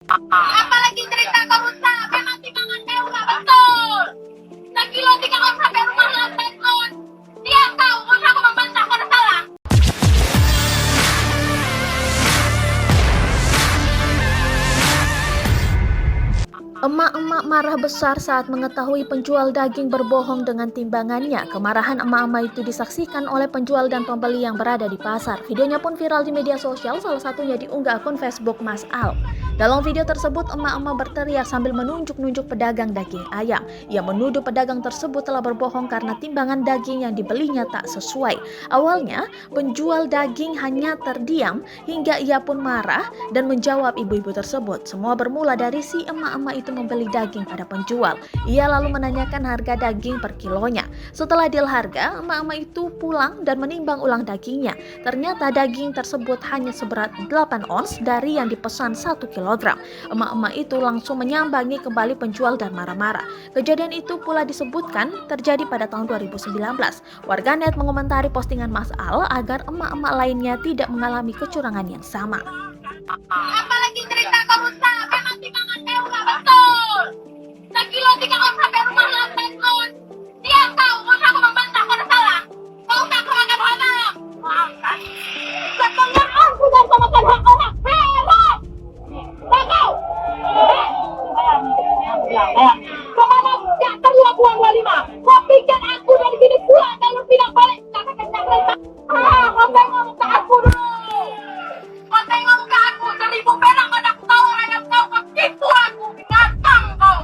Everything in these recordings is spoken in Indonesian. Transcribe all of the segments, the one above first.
Apalagi cerita kamu sampai mati makan mewah, betul. Sekilo 3 on sampai rumah lantai on. Dia tahu, masa aku membantah pada salah. Emak-emak marah besar saat mengetahui penjual daging berbohong dengan timbangannya. Kemarahan emak-emak itu disaksikan oleh penjual dan pembeli yang berada di pasar. Videonya pun viral di media sosial, salah satunya diunggah akun Facebook Mas Al. Dalam video tersebut, emak-emak berteriak sambil menunjuk-nunjuk pedagang daging ayam. Ia menuduh pedagang tersebut telah berbohong karena timbangan daging yang dibelinya tak sesuai. Awalnya, penjual daging hanya terdiam hingga ia pun marah dan menjawab ibu-ibu tersebut. Semua bermula dari si emak-emak itu membeli daging pada penjual. Ia lalu menanyakan harga daging per kilonya. Setelah deal harga, emak-emak itu pulang dan menimbang ulang dagingnya. Ternyata daging tersebut hanya seberat 8 ons dari yang dipesan 1 kg. Emak-emak itu langsung menyambangi kembali penjual dan marah-marah. Kejadian itu pula disebutkan terjadi pada tahun 2019. Warganet mengomentari postingan Mas Al agar emak-emak lainnya tidak mengalami kecurangan yang sama. Apalagi cerita kamu sampai mati makan mewah, betul. Sekilo 3 on sampai rumah lantai on. Dia tahu, masa aku membantah pada salah. Kau tak makan haram. Setengah aku dan makan hak orang. Haram. Kau. Kemana tidak terluang uang 25. Kau pikir aku dari sini pulang dan lu pindah balik. Kau tengok ke aku dulu. Kau tengok ke aku. 1.000 perak mana aku tahu orang yang tahu. Kau tipu aku. Binatang kau.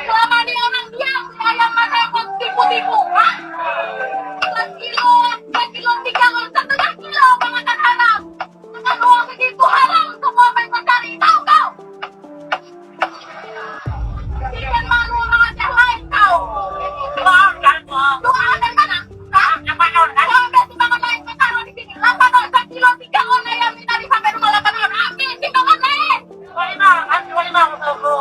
Selama ini orang diam. Ayam mana yang kau tipu-tipu. Hah? 2 kilo 3 on 1,5 kilo. Kau makan haram. Dengan uang segitu haram. Semua apa yang kau cari. Tahu kau? Bikin malu orang Aceh lain kau. Doa dari mana? Yang mana? Kalau ada timbangan lain kau taruh di sini. 8 on 1 kilo 3 on ayam ini tadi sampai rumah 8 on. Ambil timbangan lain. 25 untukku.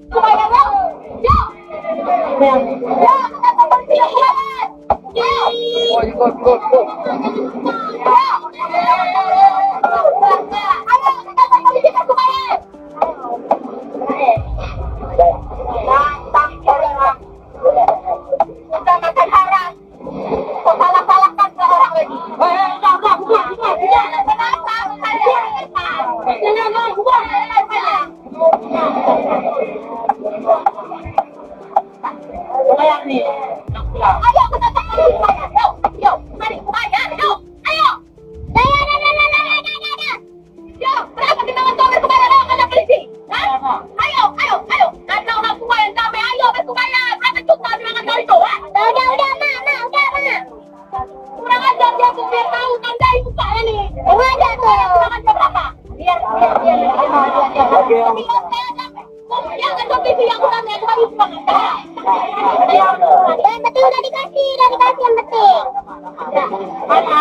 Kumain dong. Yo. Yo, kita bersih kumain. Yo. Ayo, kita balik kita kumain. Udah makan haram. Kok salah-salahkan ke orang lagi? Ayo kita cari kumain. Yo, mari kumain. Yo, ayo. Yo, berapa timbangan kau berkumain? Ayo, ada polisi. Ayo. Karena orang kumain kami. Ayo berkumain. Berapa juta timbangan kau itu? Udah, mak. Kurang ajar dia pun biar tahu tandai mukanya nih. Aja tuh. Timbangan berapa? Biar. Ya, kan kompetisi yang utama yang bagus banget. Yang penting udah dikasih yang penting. Mana?